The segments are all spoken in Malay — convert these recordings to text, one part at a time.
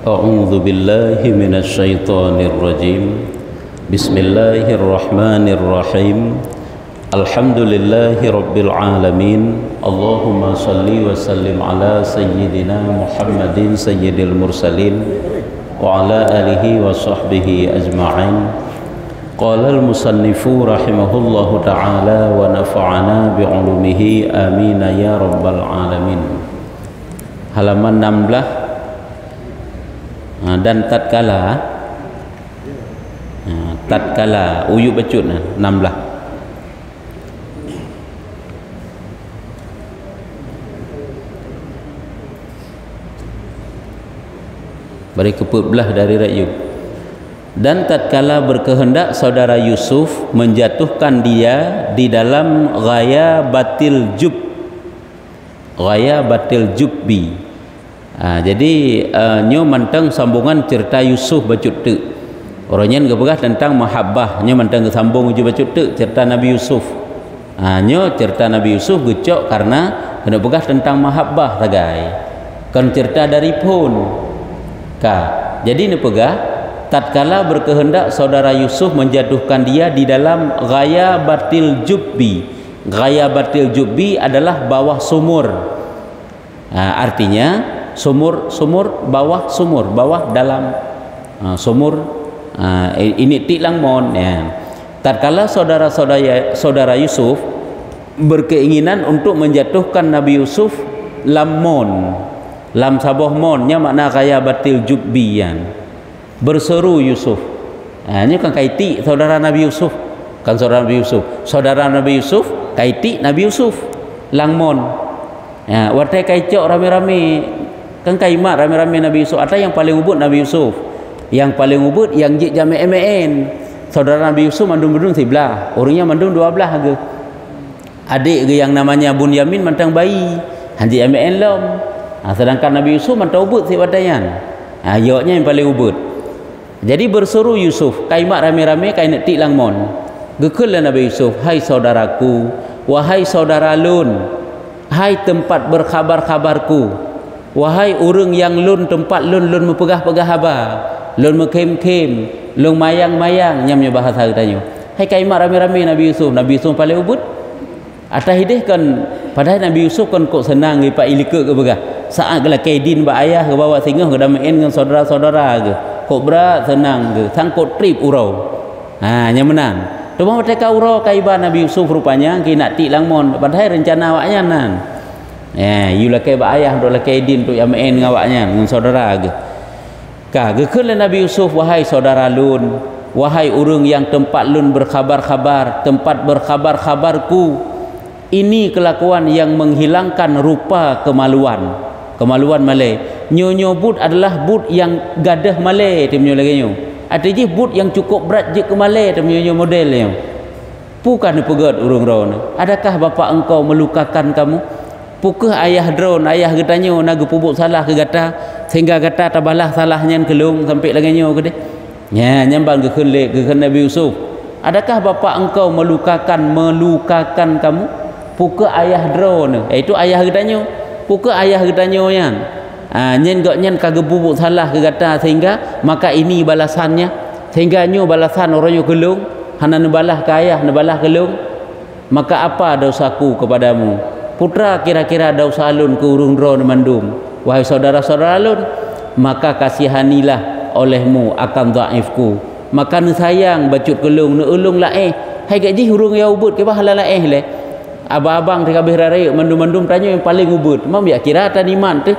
A'udzu billahi minasy syaithanir rajim. Bismillahirrahmanirrahim. Alhamdulillahi rabbil alamin. Allahumma salli wa sallim ala sayyidina Muhammadin sayyidil mursalin wa ala alihi wa sahbihi ajma'in. Qala al-musannifu rahimahullahu ta'ala wa nafa'ana bi'ulumihi amin ya rabbal alamin. Halaman 16 dan tatkala uyuk becut 16. Beri keput belah dari rakyat. Dan tatkala berkehendak saudara Yusuf menjatuhkan dia di dalam ghaya batil jubbi. Jadi nyo manteng sambungan cerita Yusuf bacut tu. Orangnya ngebegah tentang mahabbah, nyo manteng sambung uji bacut tu cerita Nabi Yusuf. Nyo cerita Nabi Yusuf gecok karena kena begah tentang mahabbah tagai. Kan cerita dari pun. Jadi ni pegah tatkala berkehendak saudara Yusuf menjatuhkan dia di dalam ghaya batil jubbi. Ghaya batil jubbi adalah bawah sumur. Artinya sumur bawah dalam sumur ini tiklang mon ya. Tatkala saudara Yusuf berkeinginan untuk menjatuhkan Nabi Yusuf lam sabah monnya makna kaya batil jubbiyan berseru Yusuf. Ini kan kaiti saudara Nabi Yusuf saudara Nabi Yusuf kaiti Nabi Yusuf langmon ya watai kaicok rame-rame kan kaimat rame-rame Nabi Yusuf. Ada yang paling ubud Nabi Yusuf, yang paling ubud yang jik jami MN. Saudara Nabi Yusuf mandung-mandung sebelah, orangnya mandung 12 ke. Adik ke yang namanya Bunyamin mantang bayi hanji MN lom. Sedangkan Nabi Yusuf mantang ubud sebadayan. Yoknya yang paling ubud. Jadi berseru Yusuf kaimat rame-rame kainak tik langmon. Gekullah Nabi Yusuf, hai saudaraku, wahai saudara lun, hai tempat berkhabar-khabarku, wahai urang yang lun tempat lun mempegah-pegah habar, lun mekem-kem, lun mayang-mayang nyamnya bahasa katanya. Hai kaimat rame-rame Nabi Yusuf paling ubud. Atah hidih kan padahal Nabi Yusuf kan kok senang ke pak ilike ke begah. Saat gelah kaidin ba ayah ke bawa singgah ke damain dengan saudara-saudara ke. Kok berat senang ke sangkut trip urau. Nya menang. Cuma mereka urau kaiban Nabi Yusuf rupanya kena tik langmon padahal rencana awaknya nan. You lakai ba ayah dok lakai din tu yang main dengan awaknya dengan saudara ke. Gekeun Nabi Yusuf, wahai saudara lun, wahai urang yang tempat lun berkhabar-khabar, tempat berkhabar-khabarku. Ini kelakuan yang menghilangkan rupa kemaluan malai. Nyo but adalah but yang gadah malai temnyo lagi nyo. Artinya but yang cukup berat je ke malai temnyo modelnya. Bukan pegat urang raun. Adakah bapa engkau melukakan kamu? Pukah ayah drone ayah katanya naga pubuk salah ke gata sehingga gata tabalah salahnya kelung sampai lagi nyo ke deh. Ya nyambang ke Nabi Yusuf. Adakah bapa engkau melukakan kamu? Pukah ayah drone. Itu ayah katanya. Pukah ayah katanya yan. Nyen kagak pubuk salah ke gata sehingga maka ini balasannya. Sehingga nyo balasan orang nyo kelung hana nebalah ke ayah nebalah kelung. Maka apa dosaku kepadamu? Putra kira-kira dosa alun ke urung drone mandum. Wahai saudara-saudara alun, maka kasihanilah olehmu akan dhaifku. Maka nu sayang bacut kelung nu ulung laeh. Hai gaji urung ya ubud ke bahala laeh le. Abang-abang di kabeh raya mandum-mandum tanya yang paling ubud. Mam ya kira taniman tu.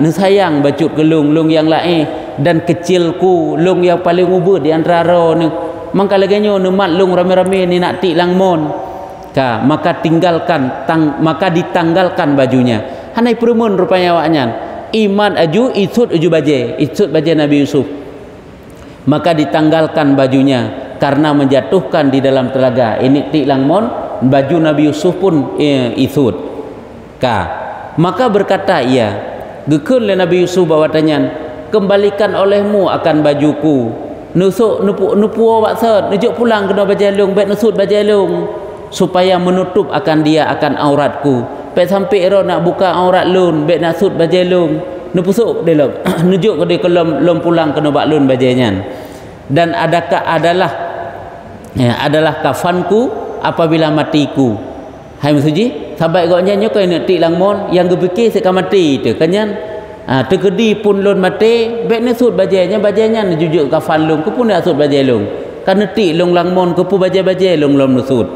Nu sayang bacut kelung lung yang laeh dan kecilku lung yang paling ubud di antara nu. Mangka laganyo nu mat lung rame-rame ni nak tik langmon. Maka ditanggalkan bajunya. Hanai perumun rupanya awaknya. Iman aju isut baje Nabi Yusuf. Maka ditanggalkan bajunya karena menjatuhkan di dalam telaga. Ini tik langmon baju Nabi Yusuf pun isut. Maka berkata ia, gekeun le Nabi Yusuf bawatanya, kembalikan olehmu akan bajuku. Nusuk nupu awak set, nujuk pulang kena bajalung, bet nusut bajalung. Supaya menutup akan dia akan auratku. Pek sampai ro nak buka aurat lun, bet nak sud bajelung. nu pusuk dia lom nujuk ke dia ke lom pulang kena bak lun bajenyan. Dan adalah kafanku apabila matiku. Hai musuji sahabat goknya nyo kau nak tik langmon yang gepikir sekan mati tu kanyan terkedi pun lun mati baik ni sud bajennya jujuk kafan lung ku pun nak sud bajen lung kan tik lung langmon ku pun bajen lung nusud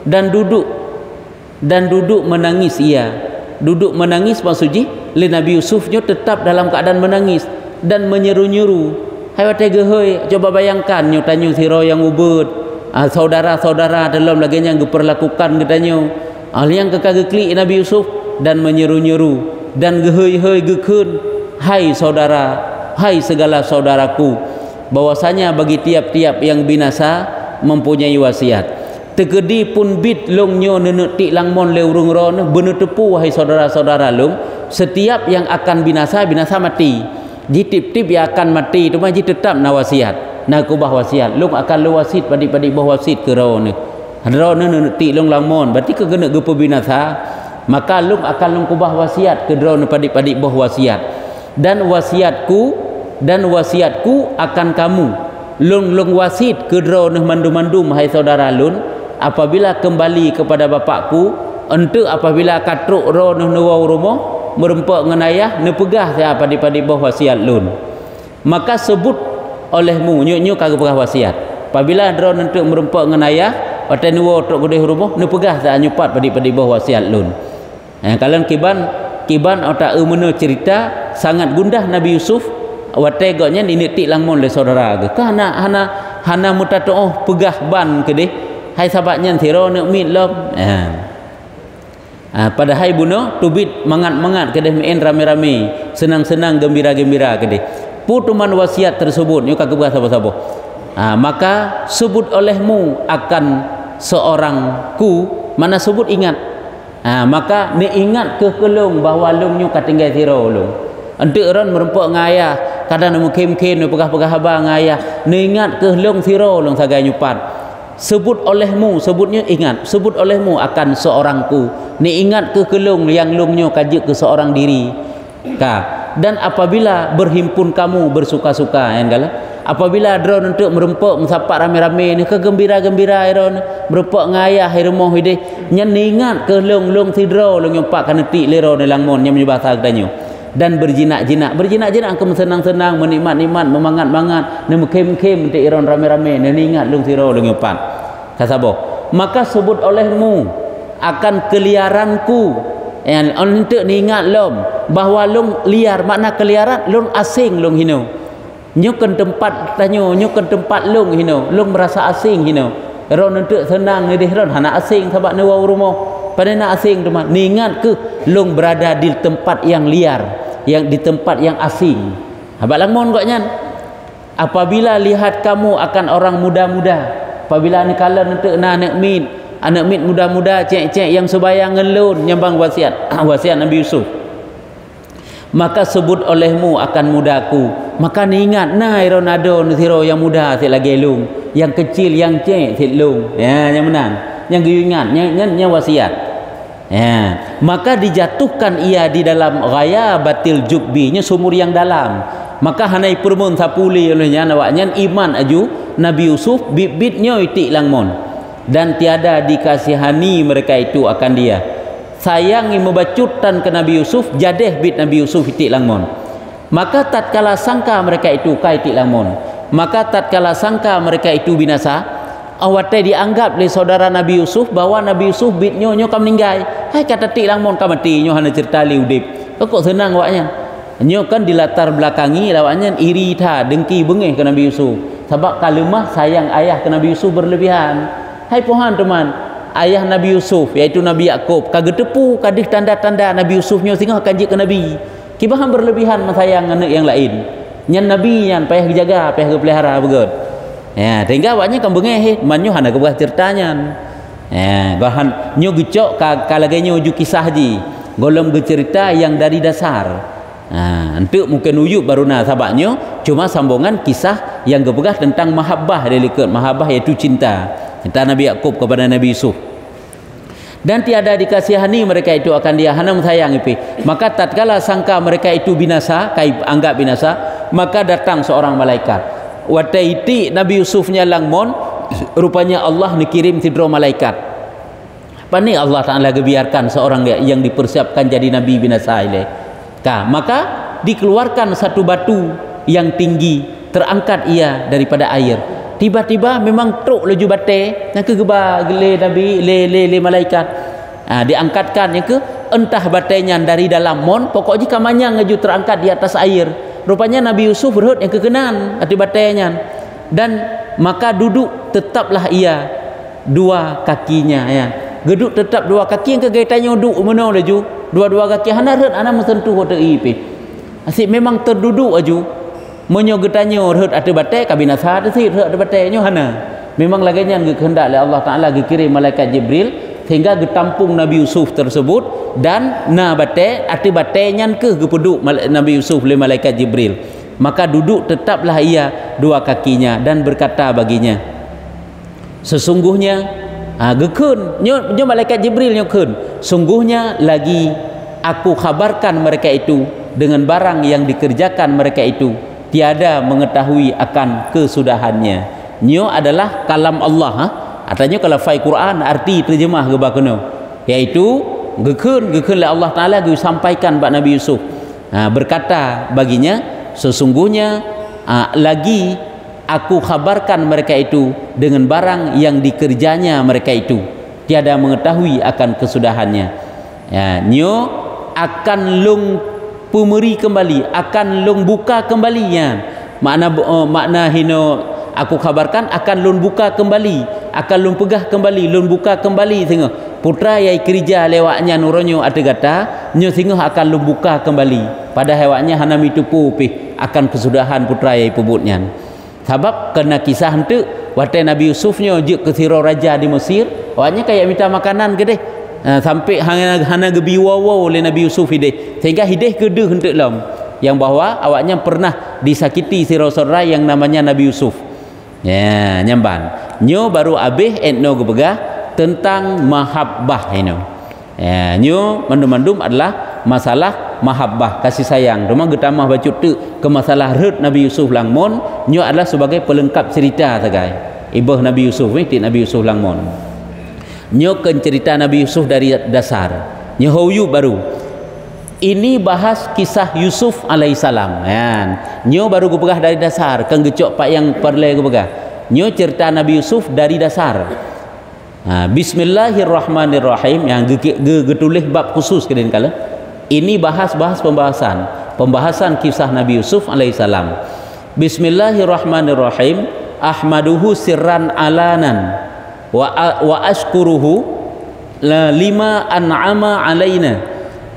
dan duduk menangis ia. Duduk menangis maksudnya le Nabi Yusuf nyo tetap dalam keadaan menangis dan menyeru-nyeru. Hai wate gehoi coba bayangkan nyo tanyo siro yang ubud saudara-saudara dalam lagi yang diperlakukan katanya yang kekagekli Nabi Yusuf dan menyeru-nyeru dan gehoi-hoi gekun, hai saudara, hai segala saudaraku, bahwasanya bagi tiap-tiap yang binasa mempunyai wasiat. Tegedi pun bit long nyo nenek tik langmon leurung ron bener tepu wahai saudara-saudara long, setiap yang akan binasa mati. Jitip-tip yang akan mati tu mah tetap na wasiat. Na kubah wasiat. Long akan lu wasit padik-padik bah wasit ke ron ni. Ron nenek tik long langmon berarti ke kena gepo binasa. Maka long akan long kubah wasiat ke ron padik-padik bah wasiat. Dan wasiatku akan kamu. Long wasit ke ron mandum-mandum hai saudara lun. Apabila kembali kepada bapakku, ente apabila katruk ro nuh nuwau rumah merempak ngan ayah ne pegah saya padi-padi bah wasiat lun. Maka sebut olehmu nyo kagak pegah wasiat. Apabila ro nentuk merempak ngan ayah, wate nuwau tok gede rumah ne pegah saya nyupat padi-padi bah wasiat lun. Kalian kiban otak umeno cerita sangat gundah Nabi Yusuf wate goknya ini tik langmon le saudara ke. Hana mutato pegah ban ke deh. Hai sahabatnya thiro nak mit lom pada hai buno tubit mangat kedeh main rame-rame senang-senang gembira-gembira kedeh putuman wasiat tersebut nyo kagak sabo-sabo maka sebut olehmu akan seorangku mana sebut ingat maka ni ingat ke kelung bahawa lung nyo katinggal thiro lung ente ron merempak ngayah kadang nemu kem-kem pegah-pegah abang ngayah ni ingat ke lung thiro lung sagai nyupat. Sebut olehmu, sebutnya ingat, sebut olehmu akan seorangku. Ni ingat ke kelung yang lungnyo kajik ke seorang diri. Dan apabila berhimpun kamu bersuka-suka apabila dron untuk merempak mensapak rame-rame ni kegembira-gembira iron merempak ngayah rumah ide nyen ingat ke lung tidro lung pak kana ti lero langmon yang menyebasa katanya. Dan berjinak-jinak ke senang-senang menikmat-nikmat memangat-mangat nemu kem-kem ti iron rame-rame ni ingat lung siro lung yopan kasabo maka sebut olehmu akan keliaranku yang untuk ni ingat lom bahawa lung liar makna keliaran lung asing lung hino nyukan tempat tanyo nyukan tempat lung hino lung merasa asing hino ron untuk senang ni ron hana asing sebab ni wau rumah pada nak asing tu mah ni ingat ke lung berada di tempat yang liar yang di tempat yang asing habaq langmon koknya apabila lihat kamu akan orang muda-muda apabila ni kala untuk anak mit muda-muda cek-cek yang sebayang ngelun nyambang wasiat Nabi Yusuf maka sebut olehmu akan mudaku maka ni ingat nai Ronaldo nusiro yang muda si lagi lung yang kecil yang cek si lung yang menang yang ingat yang wasiat maka dijatuhkan ia di dalam ghayabatil jubbinya sumur yang dalam maka hanai permun sapuli olehnya nawaknya iman aju Nabi Yusuf bibitnya itik langmon dan tiada dikasihani mereka itu akan dia sayangi membacutan ke Nabi Yusuf jadeh bit Nabi Yusuf itik langmon maka tatkala sangka mereka itu itik langmon maka tatkala sangka mereka itu binasa awate dianggap oleh saudara Nabi Yusuf bahawa Nabi Yusuf bitnya nyo kam meninggal hai kata tik langmon kam mati nyo hana cerita li udip kok senang awaknya nyo kan dilatar belakangi awaknya iri tha dengki bengih ke Nabi Yusuf sebab kalimah sayang ayah ke Nabi Yusuf berlebihan hai pohan teman ayah Nabi Yusuf iaitu Nabi Yakub kagak tepu kadih tanda-tanda Nabi Yusuf nyo sehingga kanjik ke Nabi kibahan berlebihan sayang anak yang lain nyan Nabi nyan payah dijaga payah dipelihara begitu sehingga awaknya kan bengeh manyo hana kebelah ceritanya bahan nyo gecok kalaganya uju kisah ji golong cerita yang dari dasar untuk mungkin uyuk baru sahabatnya cuma sambungan kisah yang kepegah tentang mahabbah delikut mahabbah iaitu cinta Nabi Yakub kepada Nabi Yusuf dan tiada dikasihani mereka itu akan dia hanam sayang ipi. Maka tatkala sangka mereka itu binasa, kai anggap binasa, maka datang seorang malaikat. Wataiti Nabi Yusufnya langmon, rupanya Allah dikirim tidro malaikat. Pani Allah Taala biarkan seorang yang dipersiapkan jadi nabi binasa ile. Maka dikeluarkan satu batu yang tinggi, terangkat ia daripada air. Tiba-tiba memang truk laju bate, yang ke geba gele nabi le malaikat. Diangkatkan yang ke entah batenya dari dalam mon, pokoknya kamanya ngaju terangkat di atas air. Rupanya Nabi Yusuf berhut yang kekenan hati batenya, dan maka duduk tetaplah ia dua kakinya ya. Geduk tetap dua kaki yang kegaitannya duduk mana laju dua-dua kaki hana hut ana mensentuh hote ipi. Asyik memang terduduk aju menyo getanya hut ate batai kabinasa ate hut ate batainya hana. Memang laganya kehendak oleh Allah Taala kirim malaikat Jibril sehingga getampung Nabi Yusuf tersebut, dan na batai ate batainya ke gepeduk Nabi Yusuf oleh malaikat Jibril. Maka duduk tetaplah ia dua kakinya dan berkata baginya, sesungguhnya gekun nyo malaikat Jibril nyokun, sungguhnya lagi aku kabarkan mereka itu dengan barang yang dikerjakan mereka itu tiada mengetahui akan kesudahannya. Nyo adalah kalam Allah. Artinya kalau fai Quran arti terjemah gebakno, yaitu gekun oleh Allah Taala disampaikan kepada Nabi Yusuf. Berkata baginya, sesungguhnya lagi aku kabarkan mereka itu dengan barang yang dikerjanya mereka itu tiada mengetahui akan kesudahannya. Nyo akan lung pemeri kembali, akan lung buka kembalinya. Makna hino aku kabarkan akan lun buka kembali, akan lun pegah kembali, lun buka kembali tengok putra yai kerja lewatnya nuronyo ada kata nyo tengok akan lun buka kembali pada hewatnya hanami tupu pi akan kesudahan putra yai pebutnya. Sebab kena kisah hente watai Nabi Yusufnya je ke siro raja di Mesir, awaknya kayak minta makanan ke deh. Sampai hana gebi wawaw oleh Nabi Yusuf hideh, sehingga hideh kedeh hente lam yang bahwa awaknya pernah disakiti siro saudara yang namanya Nabi Yusuf. Ya, nyamban. Nyo baru abih etno gepegah tentang mahabbah ini. Ya, nyo mandum-mandum adalah masalah mahabbah, kasih sayang. Cuma getamah bacut tu ke masalah red Nabi Yusuf langmon, nyo adalah sebagai pelengkap cerita sagai. Ibah Nabi Yusuf ni Nabi Yusuf langmon. Nyo kan cerita Nabi Yusuf dari dasar. Nyo hoyu baru. Ini bahas kisah Yusuf alaihissalam. Nyo baru gepegah dari dasar, kan gecok pak yang perle gepegah. Nyo cerita Nabi Yusuf dari dasar. Bismillahirrahmanirrahim, yang getulis bab khusus kedin kala. Ini bahas pembahasan kisah Nabi Yusuf alaihissalam. Bismillahirrahmanirrahim. Ahmaduhu sirran alanan wa ashkuruhu lima an'ama alaina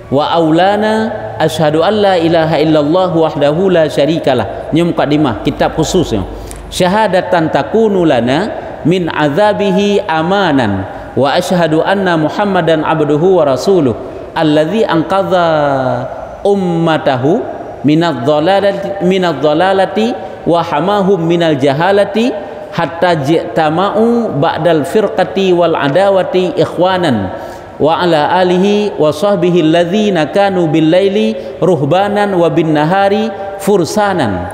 wa aulana asyhadu an la ilaha illallah wahdahu la syarikalah. Ini mukadimah kitab khususnya. Syahadatan takunu lana min azabihi amanan wa asyhadu anna muhammadan abduhu wa rasuluh alladzi anqadha ummatahu minadh dhalalati wa hamahum minal jahalati hatta ji'tama'u ba'dal firqati wal adawati ikhwanan wa ala alihi wa sahbihi alladzina kanu bil laili ruhbanan wa bin nahari fursanan.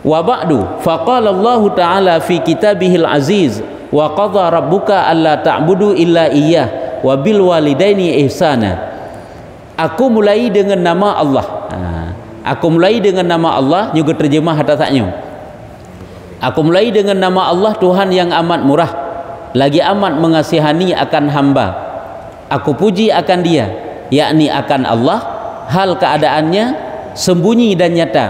Wa ba'du faqala Allah ta'ala fi kitabihil aziz wa qadha rabbuka alla ta'budu illa iyyah wa bil walidaini ihsana. Aku mulai dengan nama Allah. Aku mulai dengan nama Allah, juga terjemah atasnya. Aku mulai dengan nama Allah Tuhan yang amat murah, lagi amat mengasihani akan hamba. Aku puji akan Dia, yakni akan Allah, hal keadaannya sembunyi dan nyata.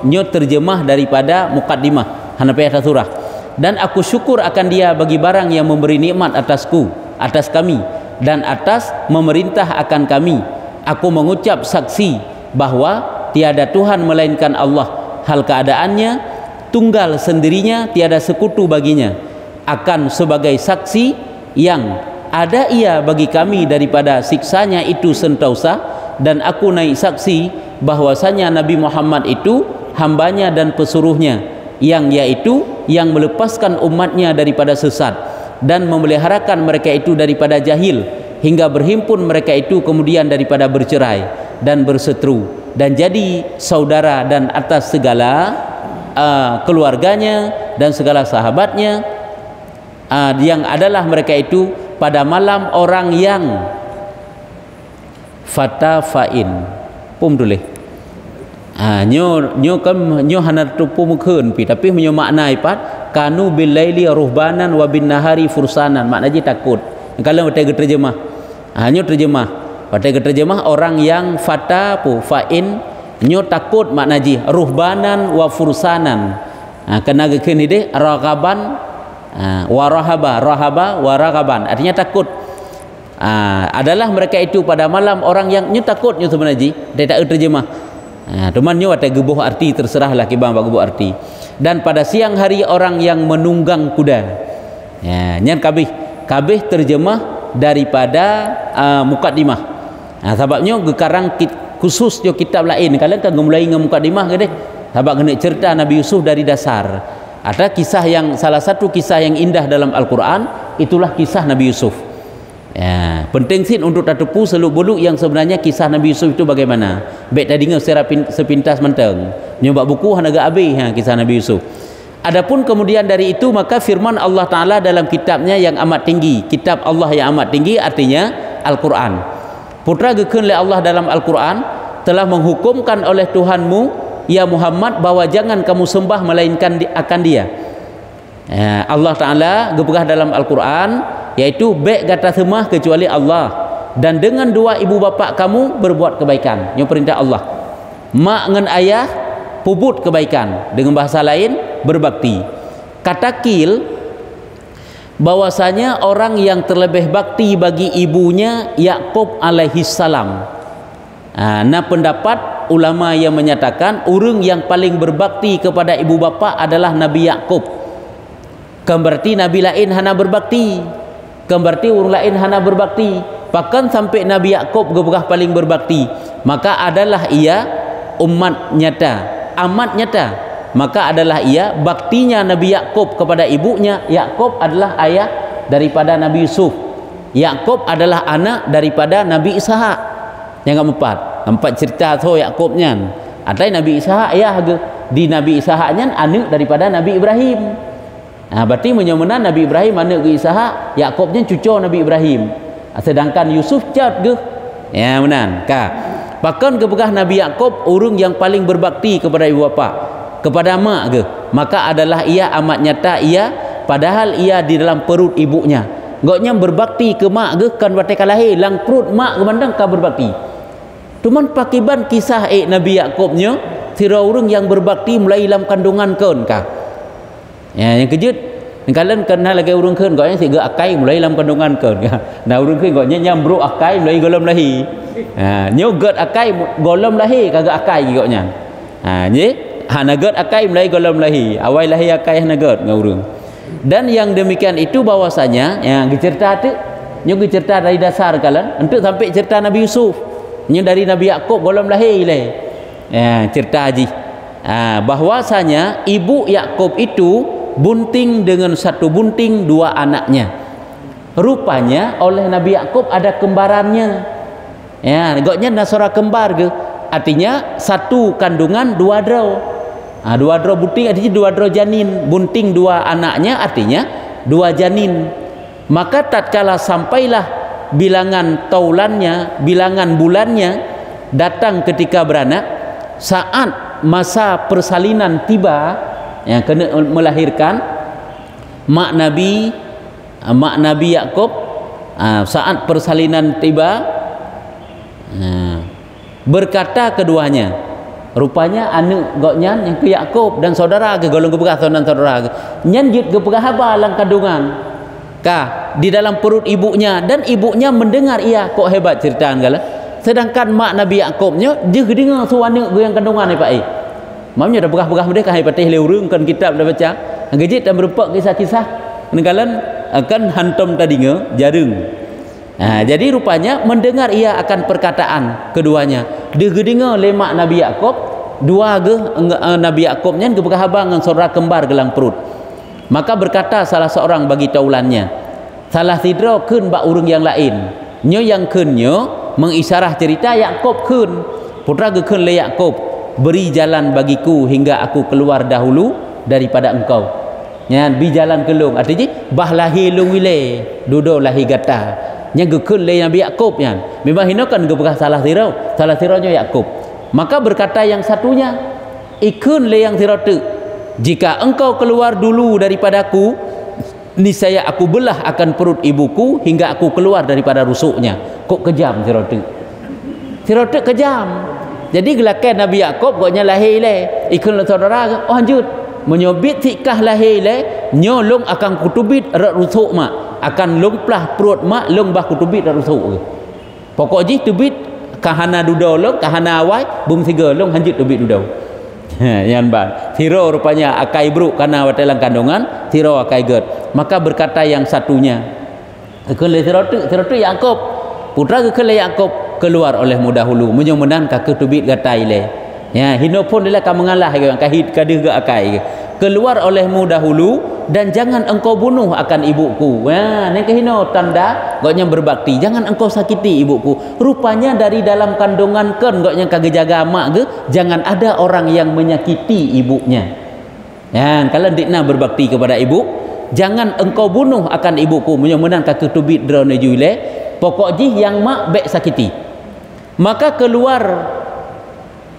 Nyo terjemah daripada mukaddimah hanapi atas surah. Dan aku syukur akan Dia bagi barang yang memberi nikmat atasku, atas kami, dan atas memerintah akan kami. Aku mengucap saksi bahwa tiada Tuhan melainkan Allah, hal keadaannya tunggal sendirinya, tiada sekutu baginya. Akan sebagai saksi yang ada ia bagi kami daripada siksanya itu sentausa, dan aku naik saksi bahwasanya Nabi Muhammad itu hambanya dan pesuruhnya, yang yaitu yang melepaskan umatnya daripada sesat dan memeliharakan mereka itu daripada jahil hingga berhimpun mereka itu kemudian daripada bercerai dan berseteru dan jadi saudara dan atas segala keluarganya dan segala sahabatnya, yang adalah mereka itu pada malam orang yang fatafain pum dulu nyo hana tu pum keun pi tapi menyo makna ipat kanu bil laili ruhbanan wa bin nahari fursanan, maknanya takut. Kalau kita terjemah nyo terjemah pada terjemah orang yang fatapu fain nyo takut, maknanya ruhbanan wa fursanan, kena gekeun ide ragaban warahaba waragaban, artinya takut. Adalah mereka itu pada malam orang yang nyu takut nyu sebenarnya dia tak terjemah. Teman nyu ada gebuh arti, terserahlah kibang bak gebuh arti. Dan pada siang hari orang yang menunggang kuda. Nyan kabeh terjemah daripada mukaddimah. Sebabnya gekarang khusus jo kitab lain kalian kan mulai dengan mukaddimah ke deh. Sebab kena cerita Nabi Yusuf dari dasar. Ada kisah yang salah satu kisah yang indah dalam Al-Quran, itulah kisah Nabi Yusuf. Penting sih untuk tatepu seluk-beluk yang sebenarnya kisah Nabi Yusuf itu bagaimana. Baik tadi dengar secara sepintas menteng. Nyoba buku hana agak habis kisah Nabi Yusuf. Adapun kemudian dari itu maka firman Allah Taala dalam kitabnya yang amat tinggi, kitab Allah yang amat tinggi artinya Al-Quran. Putra gekeun oleh Allah dalam Al-Quran telah menghukumkan oleh Tuhanmu ya Muhammad bahwa jangan kamu sembah melainkan akan Dia. Allah Taala gepegah dalam Al-Quran yaitu baik kata semah kecuali Allah, dan dengan dua ibu bapa kamu berbuat kebaikan. Yang perintah Allah. Mak dengan ayah puput kebaikan, dengan bahasa lain berbakti. Katakil bahwasanya orang yang terlebih bakti bagi ibunya Yakub alaihi salam. Nah pendapat ulama yang menyatakan orang yang paling berbakti kepada ibu bapa adalah Nabi Yakub. Kan berarti Nabi lain hana berbakti. Kan berarti orang lain hana berbakti. Bahkan sampai Nabi Yakub gepegah paling berbakti, maka adalah ia umat nyata, amat nyata. Maka adalah ia baktinya Nabi Yakub kepada ibunya. Yakub adalah ayah daripada Nabi Yusuf. Yakub adalah anak daripada Nabi Ishak. Yang keempat cerita so Yakubnya. Ada Nabi Ishak ayah di Nabi Ishaknya anak daripada Nabi Ibrahim. Berarti menyamana Nabi Ibrahim anak ke Ishak, Yakubnya cucu Nabi Ibrahim. Sedangkan Yusuf cat ke ya menan ka. Bahkan kepegah Nabi Yakub orang yang paling berbakti kepada ibu bapa, kepada mak ke, maka adalah ia amat nyata ia padahal ia di dalam perut ibunya. Goknya berbakti ke mak ke kan berarti lahir lang perut mak ke mandang ka berbakti. Cuman pakiban kisah Nabi Yakubnya sira orang yang berbakti mulai dalam kandungan keun ka. Yang kejut kalian kenal lagi urang keun goknya si akai mulai dalam kandungan keun. Nah urang keun goknya nyambru akai mulai golom lahir. Nyo got akai golom lahir kagak akai goknya. Ye hana got akai mulai golom lahir. Awal lahir akai hana got ngaurung. Dan yang demikian itu bahwasanya yang dicerita tu nyo dicerita dari dasar kalian untuk sampai cerita Nabi Yusuf. Nyo dari Nabi Yakub golom lahir le. Cerita haji. Bahwasanya ibu Yakub itu bunting dengan satu bunting dua anaknya. Rupanya oleh Nabi Yakub ada kembarannya. Goknya nasara kembar ke. Artinya satu kandungan dua draw. Dua draw bunting artinya dua draw janin. Bunting dua anaknya artinya dua janin. Maka tatkala sampailah bilangan taulannya, bilangan bulannya datang ketika beranak, saat masa persalinan tiba yang kena melahirkan mak Nabi Yakub, saat persalinan tiba berkata keduanya, rupanya anak goknya yang ke Yakub dan saudara ke golong kepegah dan saudara ke nyan jit kepegah haba lang kandungan ka di dalam perut ibunya, dan ibunya mendengar ia kok hebat ceritaan kala. Sedangkan mak Nabi Yakubnya dia dengar suara yang kandungan ni pak mamnya dah pegah-pegah mereka hai patih leurung kan kitab dah baca ngejit dan berupa kisah-kisah kalian akan hantam tadinya jarung. Jadi rupanya mendengar ia akan perkataan keduanya dia dengar lemak Nabi Yakub dua Nabi Yakubnya ke pegah abang dengan saudara kembar gelang perut. Maka berkata salah seorang bagi taulannya, salah sidra keun bak urang yang lain nyo yang keunnya mengisyarah cerita Yakub keun putra ge keun le Yakub beri jalan bagiku hingga aku keluar dahulu daripada engkau nya bi jalan kelung artinya bah lahir lung wile dudo lahir gata nya ge keun le Nabi Yakub nya memang hino kan ge bekas salah siranya Yakub maka berkata yang satunya ikun le yang siratu jika engkau keluar dulu daripadaku niscaya aku belah akan perut ibuku hingga aku keluar daripada rusuknya. Kok kejam siratu kejam. Jadi gelakan Nabi Yakub goknya lahir le ikun le saudara oh lanjut menyobit tikah lahir le nyolong akan kutubit rak rusuk mak akan lungplah perut mak long bah kutubit rak rusuk pokok ji tubit kahana dudau long kahana awai bum tiga long hanjut tubit dudau yan ban tiro rupanya akai bruk karena watelang kandungan tiro akai ged maka berkata yang satunya kele siratu Yakub putra kele Yakub keluar olehmu dahulu menyomenan ka ketubit gatai le ya hino pun dia akan mengalah ka hid kadeh ga akai keluar olehmu dahulu dan jangan engkau bunuh akan ibuku ya ni hino tanda goknya berbakti jangan engkau sakiti ibuku rupanya dari dalam kandungan kan goknya kagak jaga mak ge jangan ada orang yang menyakiti ibunya ya kalau dikna berbakti kepada ibu jangan engkau bunuh akan ibuku menyomenan ka ketubit drone juile pokok ji yang mak bek sakiti maka keluar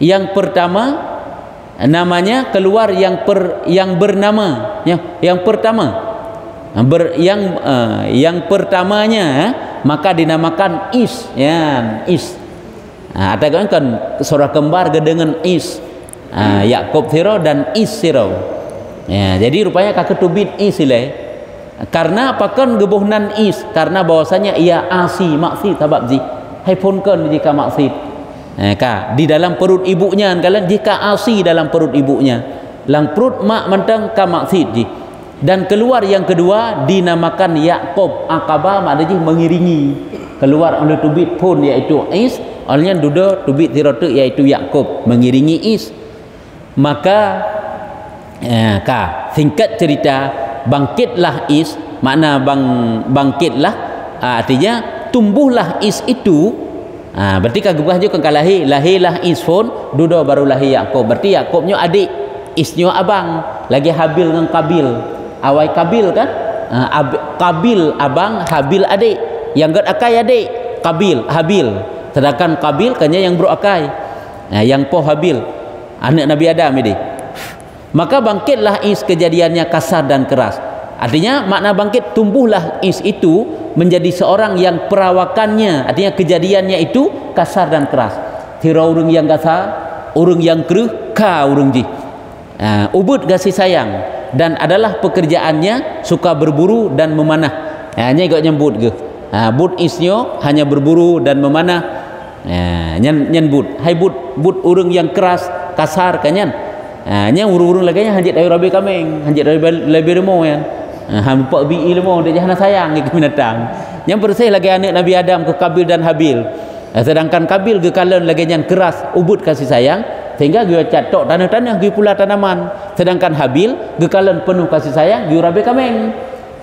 yang pertama namanya keluar yang bernama yang pertama yang pertamanya maka dinamakan Is ya Is ada kan saudara kembar dengan Is Yakub siro dan Is siro ya jadi rupanya kakek tubit Is ile karena apakan gebuhnan Is karena bahwasanya ia asi maksud sebab ji haipunkan jika maksud di dalam perut ibunya kalian jika asi dalam perut ibunya lang perut mak mentang ka maksud ji dan keluar yang kedua dinamakan Yakub Aqabah maknanya mengiringi keluar oleh tubit pun yaitu Is olehnya duda tubit siratu yaitu Yakub mengiringi Is maka singkat cerita bangkitlah Is makna bangkitlah artinya tumbuhlah Is itu berarti kagubah juga kan lahirlah Isfon dudo baru lahir Yakub berarti Yakubnya adik Isnya abang lagi Habil dengan Kabil awai Kabil kan Kabil abang Habil adik yang gad akai adik Habil sedangkan Kabil kanya yang bro akai yang po Habil anak Nabi Adam ini maka bangkitlah Is kejadiannya kasar dan keras artinya makna bangkit tumbuhlah Is itu menjadi seorang yang perawakannya artinya kejadiannya itu kasar dan keras tira urang yang kasar urang yang keruh ka urang ji ubud kasih sayang dan adalah pekerjaannya suka berburu dan memanah hanya gak nyebut ge bud Isnyo hanya berburu dan memanah nyen hai bud urang yang keras kasar kanyan nya urang lagi nya hanjit ayo rabi kameng hanjit rabi remo yan hampak bi ilmu dia jangan sayang ke binatang yang bersih lagi anak Nabi Adam ke Kabil dan Habil sedangkan Kabil ke kalen lagi yang keras ubud kasih sayang sehingga dia catok tanah-tanah dia pula tanaman sedangkan Habil ke kalen penuh kasih sayang dia rabi kameng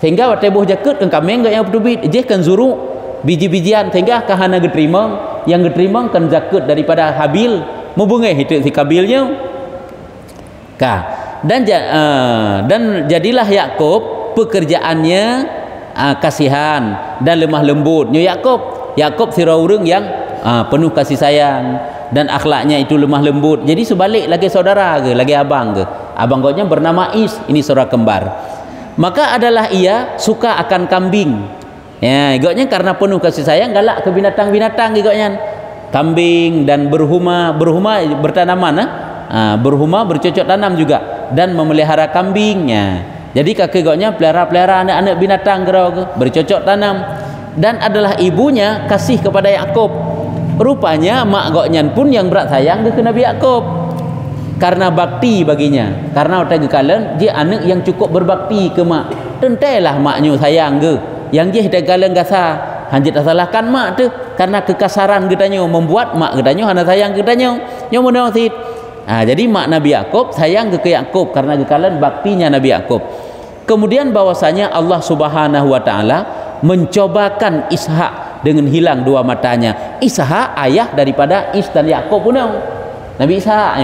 sehingga waktu buh jakut kan kameng gak yang berdubit je kan zuru biji-bijian sehingga kahana geterimang yang geterimang kan zakut daripada Habil membungeh itu si Kabilnya dan jadilah Yakub pekerjaannya kasihan dan lemah lembut Yakub sira urang yang penuh kasih sayang dan akhlaknya itu lemah lembut jadi sebalik lagi saudara ke lagi abang goknya bernama Is ini saudara kembar maka adalah ia suka akan kambing ya goknya karena penuh kasih sayang galak ke binatang-binatang goknya kambing dan berhuma bertanaman berhuma bercocok tanam juga dan memelihara kambingnya jadi kakek goknya pelihara anak-anak binatang bercocok tanam dan adalah ibunya kasih kepada Yakub rupanya mak goknya pun yang berat sayang ke Nabi Yakub karena bakti baginya karena waktu kalen dia anak yang cukup berbakti ke mak tentelah maknya sayang ke yang dia kalen gasa hanjit salahkan mak tu karena kekasaran getanya membuat mak getanya hana sayang getanya yang mana sit jadi mak Nabi Yakub sayang ke Yakub karena kekalian baktinya Nabi Yakub kemudian bahwasanya Allah Subhanahu wa taala mencobakan Ishak dengan hilang dua matanya. Ishak ayah daripada Is dan Yakub pun Nabi Ishak.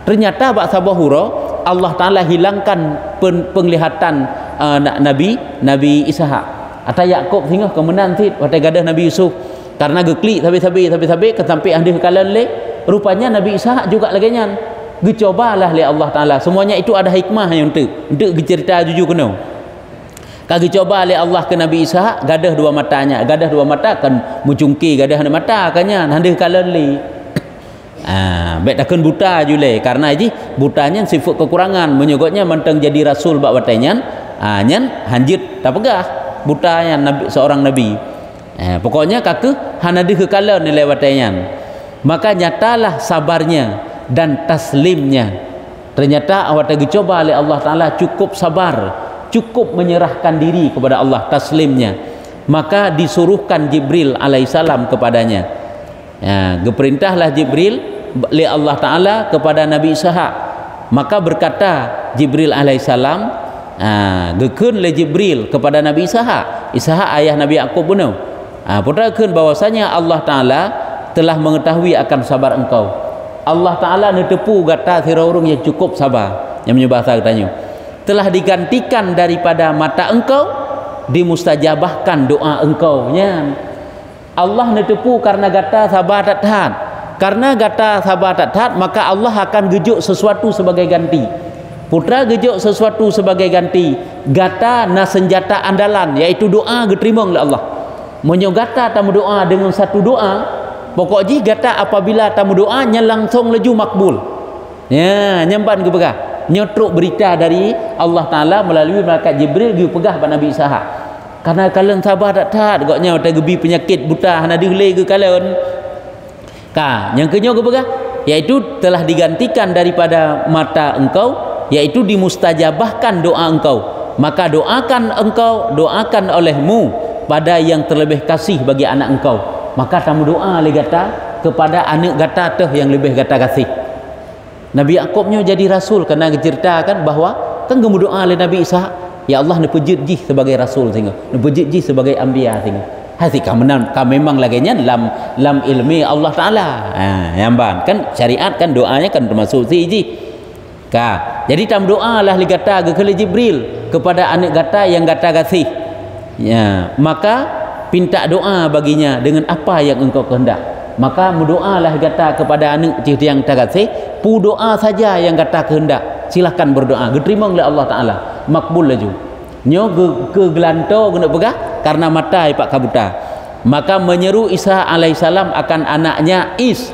Ternyata bak sabahura Allah Taala hilangkan penglihatan Nabi Ishak atau Yakub sehingga kemenan tit pada gadah Nabi Yusuf karena geklik sampai kesampai ahli kalan le rupanya Nabi Ishak juga lagi nyan dicobalah oleh Allah Taala. Semuanya itu ada hikmah yang untuk cerita jujur kena kagi coba oleh Allah ke Nabi Ishak gadah dua matanya, gadah dua mata kan mucungki gadah mata kannya ahli kalan le baik takkan buta jule karena ini butanya sifat kekurangan menyogotnya mentang jadi rasul bak watenyan nyan hanjit tak pegah butanya seorang nabi. Pokoknya kaku hanadi kekalan nilai watenyan, maka nyatalah sabarnya dan taslimnya. Ternyata awak dicoba oleh Allah Taala cukup sabar, cukup menyerahkan diri kepada Allah, taslimnya. Maka disuruhkan Jibril alaihissalam kepadanya. Geperintahlah Jibril oleh Allah Taala kepada Nabi Ishak. Maka berkata Jibril alaihissalam, gekun le Jibril kepada Nabi Ishak. Ishak ayah Nabi Yakub pun. Putrakan bahwasanya Allah Taala telah mengetahui akan sabar engkau. Allah Taala netepu kata siraurung yang cukup sabar. Yang menyebahasa katanya telah digantikan daripada mata engkau, dimustajabahkan doa engkau nya. Allah netepu karena kata sabar tak tahan. Karena kata sabar tak tahan, maka Allah akan gejuk sesuatu sebagai ganti. Putra gejuk sesuatu sebagai ganti. Gata na senjata andalan yaitu doa diterima oleh Allah. Menyogata tamu doa dengan satu doa, pokoknya gata apabila tamu doanya langsung laju makbul. Ya, nyampan ke pegah. Nyotruk berita dari Allah Taala melalui malaikat Jibril gi pegah pada Nabi Ishak. Karena kalian sabar tak taat gaknya ada gebi penyakit buta hana dihlei ke kalian. Yang kenyo ke pegah yaitu telah digantikan daripada mata engkau, yaitu dimustajabahkan doa engkau. Maka doakan olehmu pada yang terlebih kasih bagi anak engkau. Maka tamu doa le gata kepada anak gata teh yang lebih gata kasih. Nabi Yakubnya jadi rasul kerana diceritakan bahawa kan gemu doa le Nabi Ishak, ya Allah nepejit jih sebagai rasul sehingga nepejit jih sebagai anbiya sehingga hati kamenan memang laginya dalam ilmi Allah Taala. Yang kan syariat kan doanya kan termasuk siji. Jadi tam doa lah li gata ke Jibril kepada anak gata yang gata kasih. Ya, maka pinta doa baginya dengan apa yang engkau kehendak. Maka berdoalah kata kepada anak yang terkasih, pu doa saja yang kata kehendak. Silakan berdoa, diterima oleh Allah Taala, makbul laju. Nyo ke gelanto kena pegah karena mata ipak kabuta. Maka menyeru Isa alaihissalam akan anaknya Is.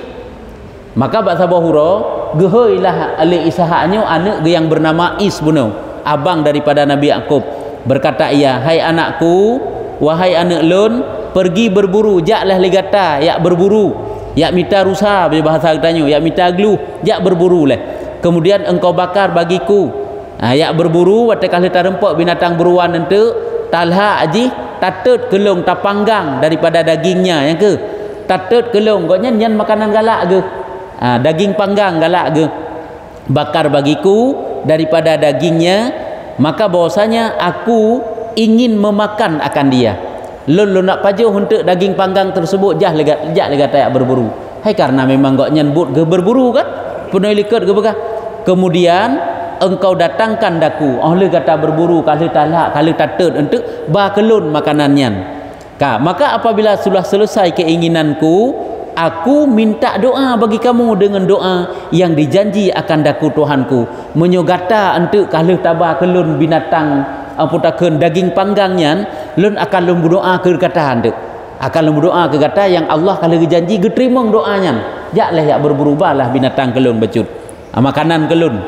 Maka bak sabahura geheuilah ali Ishaknyo anak yang bernama Is bunuh, abang daripada Nabi Yakub. Berkata ia, hai anakku, wahai anak lun, pergi berburu, jaklah ligata, yak berburu, yak mita rusa, bahasa katanya, yak mita gluh, jak berburu leh. Kemudian engkau bakar bagiku, yak berburu, watak kali tarempok binatang beruan nanti, talha aji, tatut kelung tapanggang daripada dagingnya, yang ke, tatut kelung, gaknya nyan makanan galak ke, daging panggang galak ke, bakar bagiku daripada dagingnya. Maka bahwasanya aku ingin memakan akan dia. Lun nak pajuh untuk daging panggang tersebut jah lega tak berburu. Hai karena memang gak nyebut ke berburu kan? Penuh likat ke bekah. Kemudian engkau datangkan daku. Oleh kata berburu kali talak kali tatut untuk bakelun makanannya. Maka apabila sudah selesai keinginanku, aku minta doa bagi kamu dengan doa yang dijanji akan daku Tuhanku. Menyogata untuk kalau tabah kelun binatang aputakeun daging panggangnya, lun akan lun berdoa ke kata handuk. Akan lun berdoa ke kata yang Allah kalau dijanji diterima doanya. Jaklah yak berubahlah binatang kelun becut. Makanan kelun.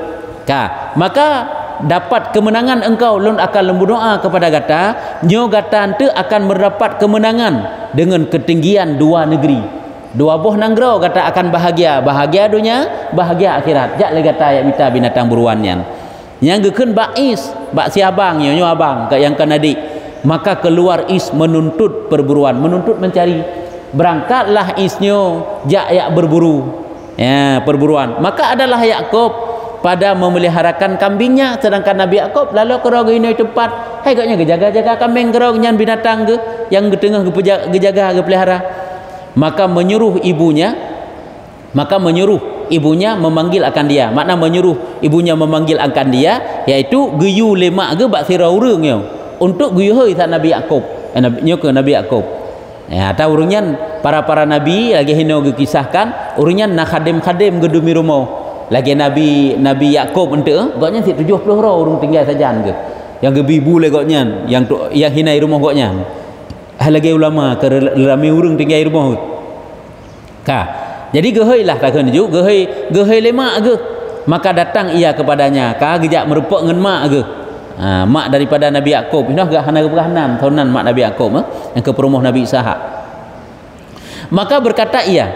Maka dapat kemenangan engkau, lun akan lun berdoa kepada kata, nyo kata ante akan mendapat kemenangan dengan ketinggian dua negeri. Dua buah nanggro kata akan bahagia dunia, bahagia akhirat. Jak lagi kata ayat minta binatang buruannya. Yang gekun bak Is, bak si abang nyo abang ke yang kan adik. Maka keluar Is menuntut perburuan, menuntut mencari. Berangkatlah Isnyo jak berburu. Ya, perburuan. Maka adalah Yakub pada memeliharakan kambingnya, sedangkan Nabi Yakub lalu kerau gini tempat hai gaknya jaga-jaga kambing kerau nyan binatang ke yang getengah gejaga ke pelihara. Maka menyuruh ibunya memanggil akan dia. Makna menyuruh ibunya memanggil akan dia iaitu geyu lemak ke bak sirau urang yo untuk geyu hoi tak Nabi Yakub. Nabi Yakub. Ya, tahu urangnya para nabi lagi hino kisahkan urangnya nak khadim gedumi rumah. Lagi Nabi Yakub ente gaknya 70 ro urang tinggal sajan ke. Yang gebi bule gaknya yang hinai rumah gaknya. Lagi ulama ke rame urang tinggal rumah. Ka. Jadi gehoi lah takkan ju gehoi lemak ke. Maka datang ia kepadanya ka gejak merupak ngan mak ke. Mak daripada Nabi Yakub ini agak hana keberhanan tahunan mak Nabi Yakub yang ke perumah Nabi Ishak. Maka berkata ia,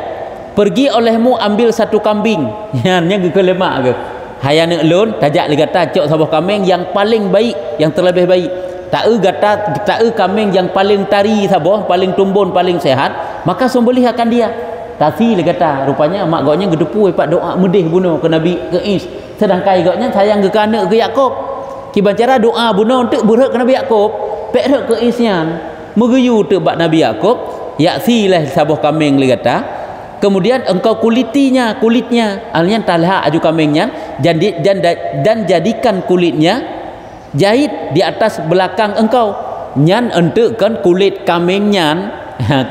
pergi olehmu ambil satu kambing yang ke lemak ke hayang lon tajak li kata cok sabah kambing yang paling baik, yang terlebih baik. Tak kambing yang paling tari sabah, paling tumbun, paling sehat, maka sembelih akan dia. Tasi li kata rupanya mak gaknya gedepu pak doa medih bunuh ke Nabi ke Is, sedangkan gaknya sayang ke anak ke Yakub. Kiban cara doa bunuh untuk berhak ke Nabi Yakub, pek ke Isnya megeyu tu bak Nabi Yakub, yaksi lah sabah kambing li kata. Kemudian engkau kulitnya, alnya talha aju kambingnya dan jadikan kulitnya jahit di atas belakang engkau. Nyan entukkan kulit kambingnya,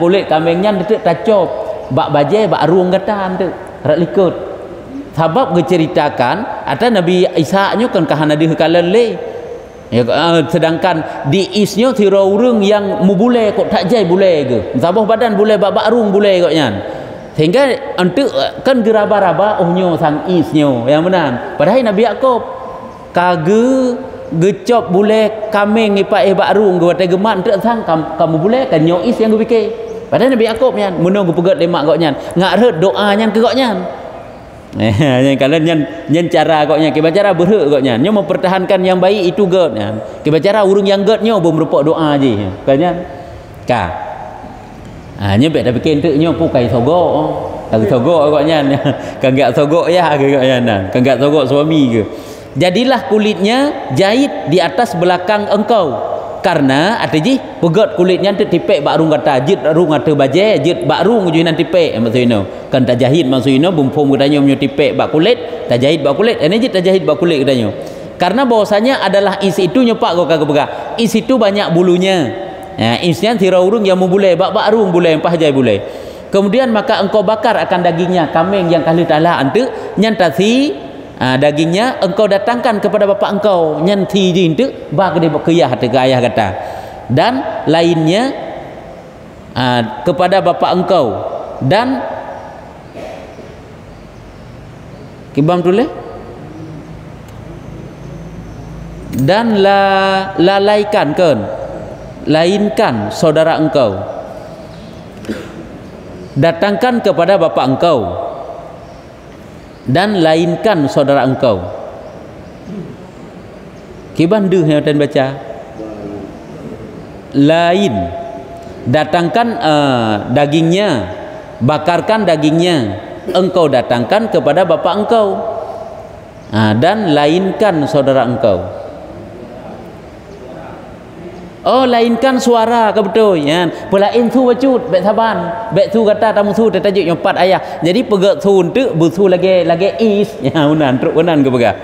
kulit kambingnya entuk tacop, bak bajai bak ruang kata entuk, rak likut. Sebab diceritakan ada Nabi Ishaknya kan kahana di kalale. Ya, sedangkan di isnya tira urang yang mubule kok tak jai bule ke. Sabah badan bule bak rung bule koknya. Sehingga entuk kan geraba-raba ohnya sang isnya yang benar. Padahal Nabi Yakub kage gecop bule kambing ipak bak rung ke watai gemat entuk sang kamu bule kan nyo is yang gepikir. Padahal Nabi Yakub nya menunggu pegat lemak koknya. Ngak ret doanya ke koknya. Yang kalian nyen cara koknya kita cara berhak koknya nyo mempertahankan yang baik itu god ya kita cara urang yang god nyo belum merupak doa je katnya ka nyo bet dah bikin tu nyo pukai sogok koknya kan gak sogok ya koknya kan gak sogok suami ke. Jadilah kulitnya jahit di atas belakang engkau karena arti pegat kulitnya tu tipek bak rung kata jit rung ate baje jit bak rung juinan tipek maksudnya kan tak jahit maksudnya bumpum katanya menyo tipek bak kulit tak jahit bak kulit ini jit tak jahit bak kulit katanya karena bahwasanya adalah is itu nyopak kau kagak pegah is itu banyak bulunya isnya tira urung yang membule bak rung bule empah jai bule kemudian maka engkau bakar akan dagingnya kambing yang kali talah antu nyantasi dagingnya engkau datangkan kepada bapa engkau nyanti jintu bak dia kiyah ke ayah kata dan lainnya kepada bapa engkau dan kibam tulis dan lalaikan lainkan saudara engkau datangkan kepada bapa engkau dan lainkan saudara engkau. Kiban deh yang dan baca lain datangkan dagingnya bakarkan dagingnya engkau datangkan kepada bapa engkau dan lainkan saudara engkau. Oh lainkan suara ke betul ya. Pelain tu bacut bet saban. Bet tu kata tamu tu tajuk yang 4 ayat. Jadi pegat tu tu bertu lagi is ya unan truk unan ke pegah.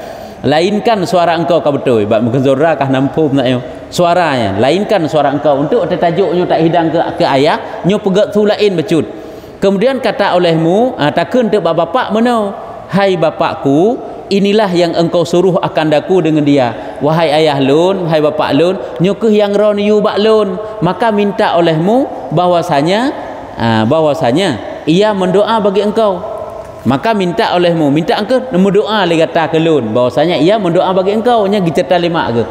Lainkan suara engkau ke betul. Bab mungkin zora kah nampum nak yo. Suaranya lainkan suara engkau untuk tajuknya tak hidang ke ayat nyo pegat tu lain bacut. Kemudian kata olehmu takun tu bapak mana? Hai bapakku, inilah yang engkau suruh akan daku dengan dia. Wahai ayah lun, wahai bapak lun, nyukeh yang ron yu bak lun, maka minta olehmu bahwasanya ia mendoa bagi engkau. Maka minta olehmu, minta engkau mendoa li kata ke lun bahwasanya ia mendoa bagi engkau nya gicerita lima ke.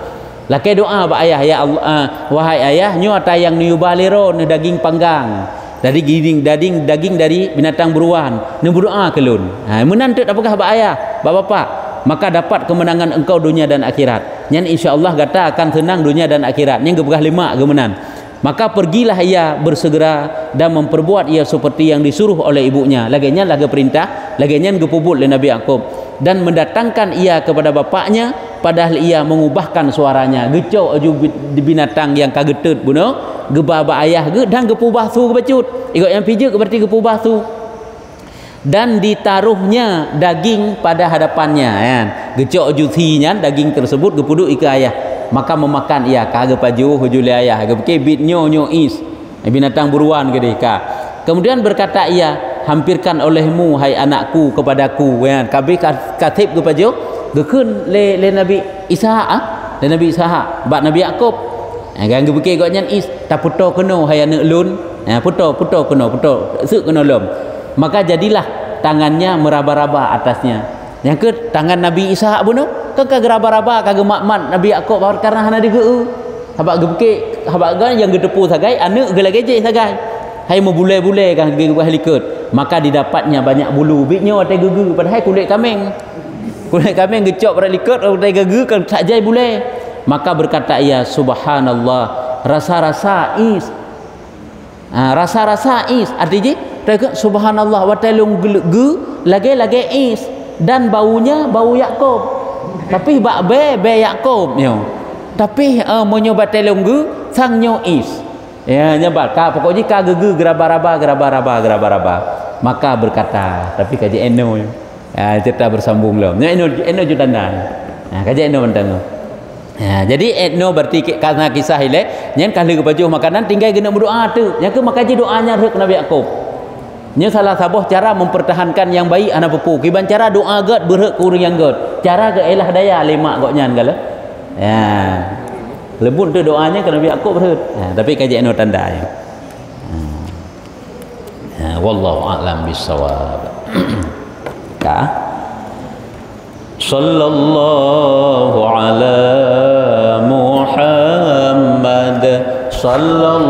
Laki doa bak ayah ya Allah, wahai ayah nyu atayang yu baliro ne daging panggang. Dari daging dari binatang buruan ne berdoa ke lun. Menantu apakah bak ayah, bak bapak, maka dapat kemenangan engkau dunia dan akhirat. Nyan insyaallah kata akan senang dunia dan akhirat. Nyan gebegah 5 kemenan. Maka pergilah ia bersegera dan memperbuat ia seperti yang disuruh oleh ibunya. Laginya laga perintah, laginya gepubut oleh Nabi Yakub. dan mendatangkan ia kepada bapaknya, padahal ia mengubahkan suaranya. Gecok aju binatang yang kagetut buno, gebaba ayah ge dan gepubah su gebacut. Ikut yang pijak berarti gepubah su. Dan ditaruhnya daging pada hadapannya, kan. Gecok aju thinya daging tersebut gepuduk ika ayah. Maka memakan ia kage paju hujul ayah ge kebit nyo is. Binatang buruan gede ka. Kemudian berkata ia, hampirkan olehmu hai anakku kepadaku, kan. Kabeh katib kepada gekeun le Nabi Ishaq le Nabi Ishaq bak Nabi Yakub. Kan gebeke gok nyan is taputo keno hai anak lun. Puto keno puto seuk keno lom. Maka jadilah tangannya meraba-raba atasnya. Yang ke tangan Nabi Ishaq buno kagak raba-raba kagak makmat Nabi Yakub karena hana digeu. Habak gebeke habak gan yang gedepu sagai anak gelage sagai. Hai membule-bule kan gege halikut. Maka didapatnya banyak bulu. Bitnya atai gege padahal kulit kambing. Kulit kambing gecok pada likut atai gege kan tak jai bule. Maka berkata ia, subhanallah, rasa-rasa is. Rasa-rasa is artinya subhanallah wa talung ge lage is dan baunya bau Yakub. Tapi bak be Yakub nyo. Tapi menyobat telung ge sangnyo is. Ya nyebat ka pokoknya ka gege geraba-raba. Maka berkata, tapi kaji eno ya cerita bersambung lo. Eno judana. Nah kaji eno mentang. Ya, jadi etno berarti karena kisah ile nyen kali kepajuh makanan tinggal gena berdoa tu. Yang ke makaji doanya rek Nabi Yakub. Nya salah sabuh cara mempertahankan yang baik anak pupu. Kiban cara doa gad berhek kurang yang gad. Cara ke elah daya lemak gok nyan gala. Ya. Lebut tu doanya ke Nabi Yakub berhek. Ya, tapi kaji etno tanda ya. Wallahu a'lam bissawab. Ka sallallahu ala Muhammad sallallahu